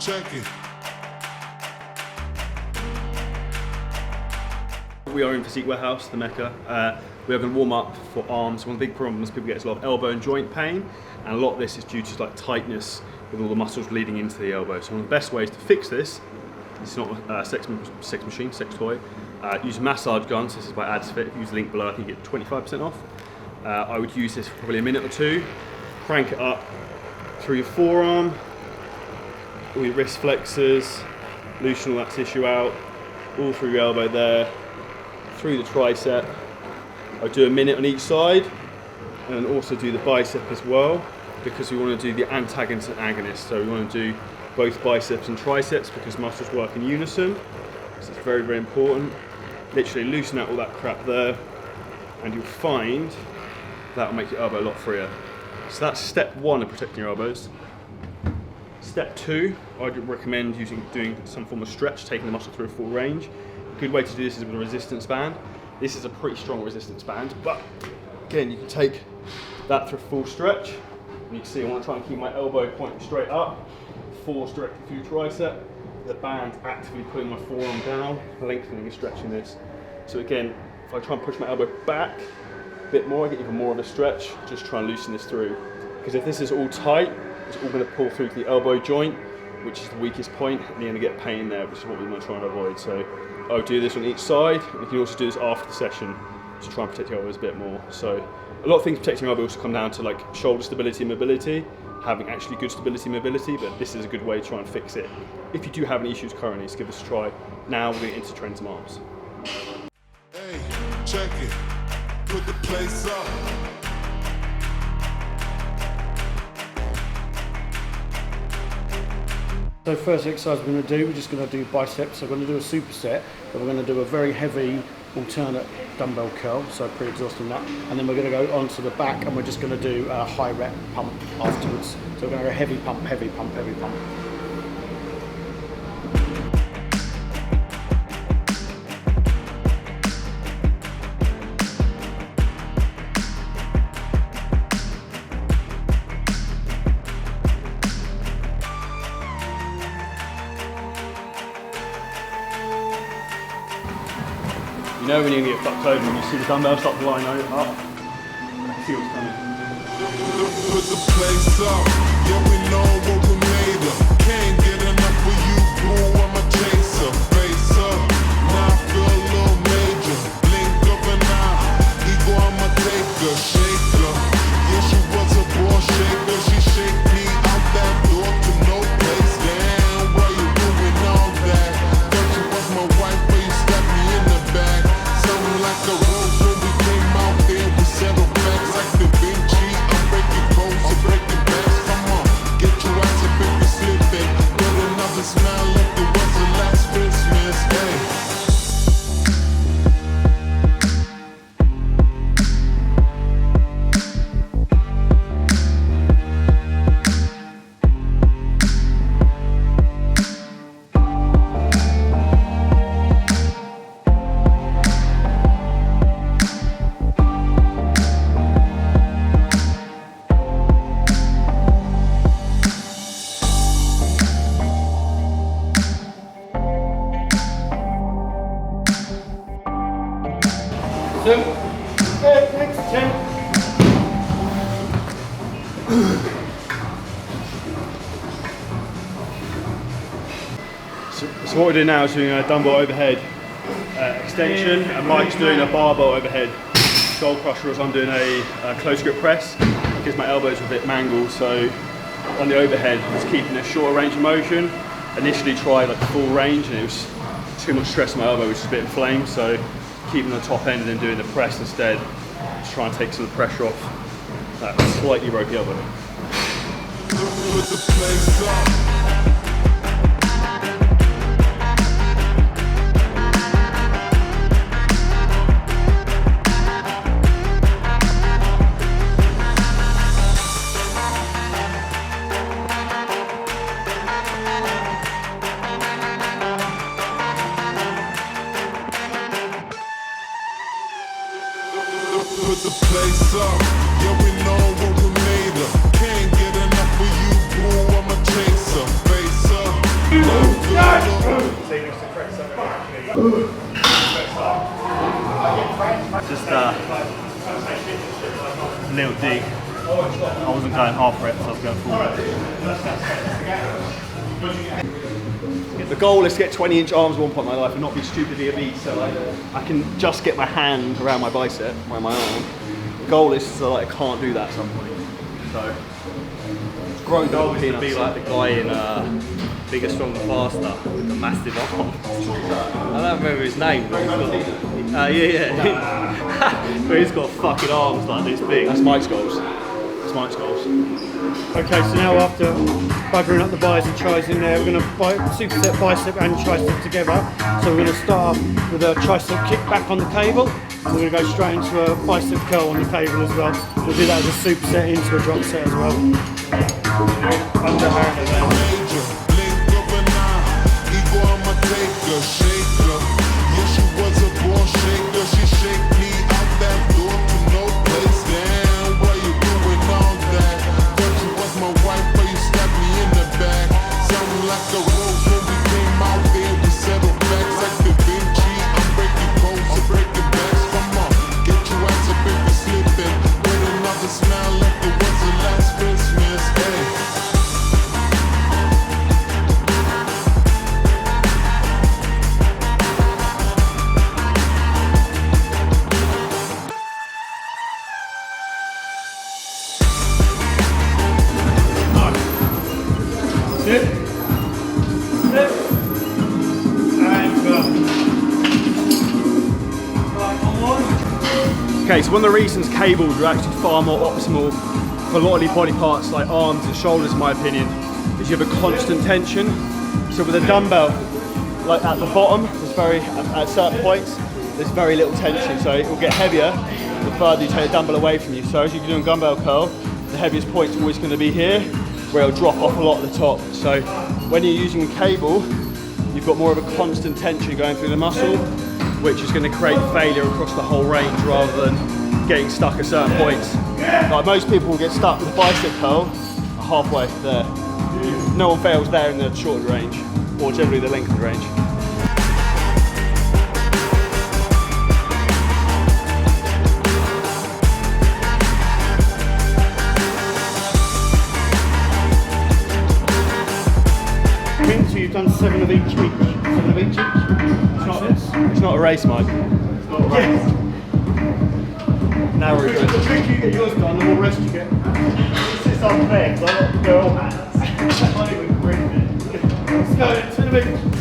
check it. We are in PHYSIQUE Warehouse, the Mecca. We are going to warm up for arms. One of the big problems people get is a lot of elbow and joint pain, and a lot of this is due to like tightness with all the muscles leading into the elbow. So one of the best ways to fix this, it's not a sex machine, sex toy. Use massage guns. This is by AdsFit. Use the link below. I think you get 25% off. I would use this for probably a minute or two. Crank it up through your forearm, all your wrist flexors, loosen all that tissue out, all through your elbow there, through the tricep. I do a minute on each side, and also do the bicep as well, because we want to do the antagonist and agonist. So we want to do both biceps and triceps because muscles work in unison. So it's very, very important. Literally loosen out all that crap there, and you'll find that will make your elbow a lot freer. So that's step one of protecting your elbows. Step two, I'd recommend doing some form of stretch, taking the muscle through a full range. A good way to do this is with a resistance band. This is a pretty strong resistance band, but again, you can take that through a full stretch. And you can see I want to try and keep my elbow pointing straight up, force directly through tricep. The band actively pulling my forearm down, lengthening and stretching this. So again, if I try and push my elbow back a bit more, I get even more of a stretch. Just try and loosen this through. Because if this is all tight, it's all going to pull through to the elbow joint, which is the weakest point, and you're going to get pain there, which is what we want to try and avoid. So I'll do this on each side, and you can also do this after the session to try and protect your elbows a bit more. So a lot of things protecting your elbows also come down to like shoulder stability and mobility, having actually good stability and mobility, but this is a good way to try and fix it. If you do have any issues currently, just give us a try. Now we're going to into train some arms. Hey, check it. Put the place up. So first exercise we're going to do, we're just going to do biceps. So we're going to do a superset, but we're going to do a very heavy alternate dumbbell curl, so pre-exhausting that. And then we're going to go onto the back and we're just going to do a high rep pump afterwards. So we're going to go heavy pump, heavy pump, heavy pump. You know when you get fucked over and you see the dumbbell start to line up, see what's coming. Put the place up, yeah we know what we made of. Can't get enough of you, boo, I'm a chaser. Face up, now I feel a little major. Blink of an eye, ego I'ma take her, shake her. Yeah she was a ball shaker, she shake me out that door to no place. Damn, why you doing all that? Thought you was my wife, but you stabbed me in the back. Something like a rose when we came out there, we settled facts like Da Vinci. I'm breaking codes and breaking backs. Come on, get your ass up if you're slipping. Put another smile like it was the last Christmas. Hey. Next 10. So what we're doing now is doing a dumbbell overhead extension, and Mike's doing a barbell overhead skull crusher as I'm doing a close grip press because my elbows are a bit mangled. So on the overhead, just keeping a shorter range of motion. Initially tried like full range and it was too much stress on my elbow, which is a bit inflamed. So keeping the top end and then doing the press instead to try and take some of the pressure off that slightly ropey elbow. Put the place up. Put the place up, yeah we know what we made of. Can't get enough of you, boo, I'm a chaser. Face up, Just a little dig. I wasn't going half reps, I was going full reps. The goal is to get 20-inch arms at one point in my life and not be stupidly obese, so like I can just get my hand around my bicep, around my arm. The goal is so like I can't do that at some point. So growing The goal is to be like the guy in Bigger, Stronger, Faster with the massive arms. I don't remember his name, but he's got, yeah. But he's got fucking arms like this big. That's Mike's goals. That's Mike's goals. Okay, so now after buggering up the bis and tris in there, we're going to superset bicep and tricep together. So we're going to start off with a tricep kick back on the cable. We're going to go straight into a bicep curl on the cable as well. We'll do that as a superset into a drop set as well. Underhand and then. Shaker. Yeah, she was a born shaker. She shake me out that door to no place. Damn, why you doing all that? Thought you was my wife, but you stabbed me in the back. Sounding like a rose when we came out there. We settled backs like Da Vinci. I'm breaking codes and breaking backs. Come on, get your ass up if you're slipping. With another smile like it was the last Christmas. Hey. Okay, so one of the reasons cables are actually far more optimal for a lot of these body parts like arms and shoulders, in my opinion, is you have a constant tension. So with a dumbbell, like at the bottom, at certain points, there's very little tension, so it will get heavier the further you take the dumbbell away from you. So as you do a dumbbell curl, the heaviest point's always going to be here, where it'll drop off a lot at the top. So when you're using a cable, you've got more of a constant tension going through the muscle, which is going to create failure across the whole range rather than getting stuck at certain points. Like most people will get stuck with a bicep curl halfway there. No one fails there in the shorter range, or generally the length of the range. So you've done 7 of each. 7 of each. It's not a race, Mike. It's not a race. Narrow. The quicker you get yours done, the more rest you get. This is unfair because I've got girl hands. I can't even grip it. Let's go, 10 of each.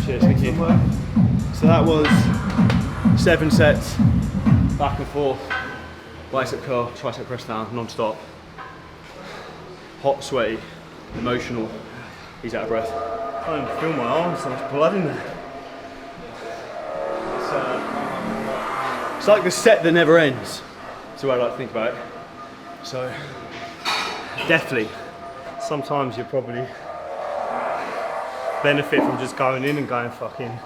Cheers, thank you. So that was 7 sets, back and forth, bicep curl, tricep press down, non-stop. Hot, sweaty, emotional. He's out of breath. I don't even feel my arms, so much blood in there. It's like the set that never ends. That's the way I like to think about it. So, definitely. Sometimes you probably benefit from just going in and going fucking,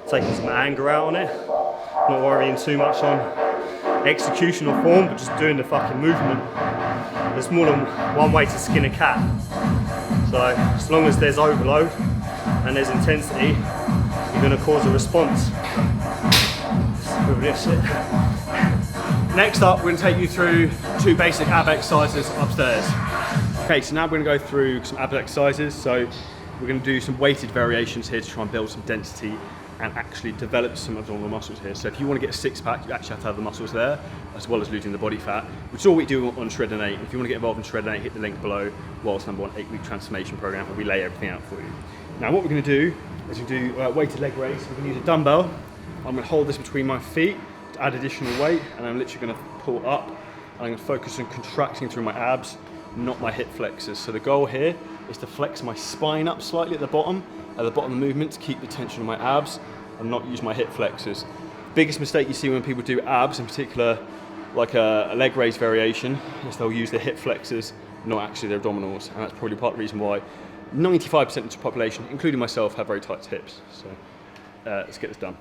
taking some anger out on it, not worrying too much on execution or form, but just doing the fucking movement. There's more than one way to skin a cat. So as long as there's overload and there's intensity, you're going to cause a response. That's it. Next up, we're going to take you through 2 basic ab exercises upstairs. Okay, so now we're going to go through some ab exercises. So we're going to do some weighted variations here to try and build some density and actually develop some abdominal muscles here. So if you want to get a six pack, you actually have to have the muscles there, as well as losing the body fat, which is all we do on Shred and 8. If you want to get involved in Shred and 8, hit the link below. World's #1 8-week transformation program, where we lay everything out for you. Now what we're going to do is we do weighted leg raise. We're going to use a dumbbell. I'm going to hold this between my feet to add additional weight, and I'm literally going to pull up, and I'm going to focus on contracting through my abs, not my hip flexors. So the goal here is to flex my spine up slightly at the bottom of the movement, to keep the tension on my abs and not use my hip flexors. Biggest mistake you see when people do abs, in particular like a leg raise variation, is they'll use their hip flexors, not actually their abdominals, and that's probably part of the reason why 95% of the population, including myself, have very tight hips. So let's get this done.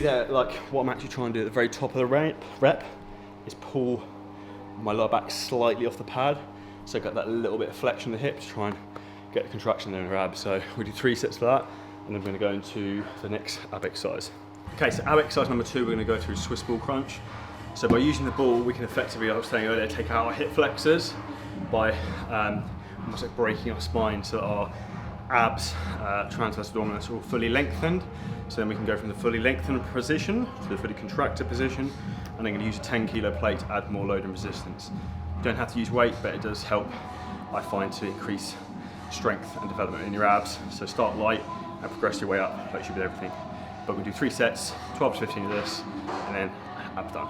There, like what I'm actually trying to do at the very top of the rep is pull my lower back slightly off the pad, so I got that little bit of flexion in the hip to try and get the contraction there in the abs. So we do 3 sets for that, and then we're going to go into the next ab exercise. Okay, so ab exercise number 2, we're going to go through Swiss ball crunch. So by using the ball, we can effectively, like I was saying earlier, take out our hip flexors by almost like breaking our spine, so that our abs, transverse abdominis are all fully lengthened. So then we can go from the fully lengthened position to the fully contracted position, and I'm going to use a 10 kilo plate to add more load and resistance. You don't have to use weight, but it does help, I find, to increase strength and development in your abs. So start light and progress your way up, like you should with everything. But we do 3 sets, 12 to 15 of this, and then abs done.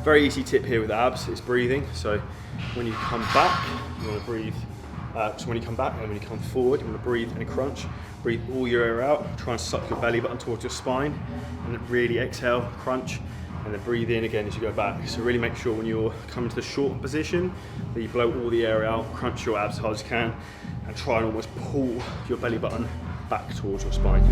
Very easy tip here with abs is breathing. So when you come back, you want to breathe. So when you come back and when you come forward, you want to breathe in a crunch. Breathe all your air out. Try and suck your belly button towards your spine, and then really exhale, crunch, and then breathe in again as you go back. So really make sure when you're coming to the short position that you blow all the air out, crunch your abs as hard as you can, and try and almost pull your belly button back towards your spine.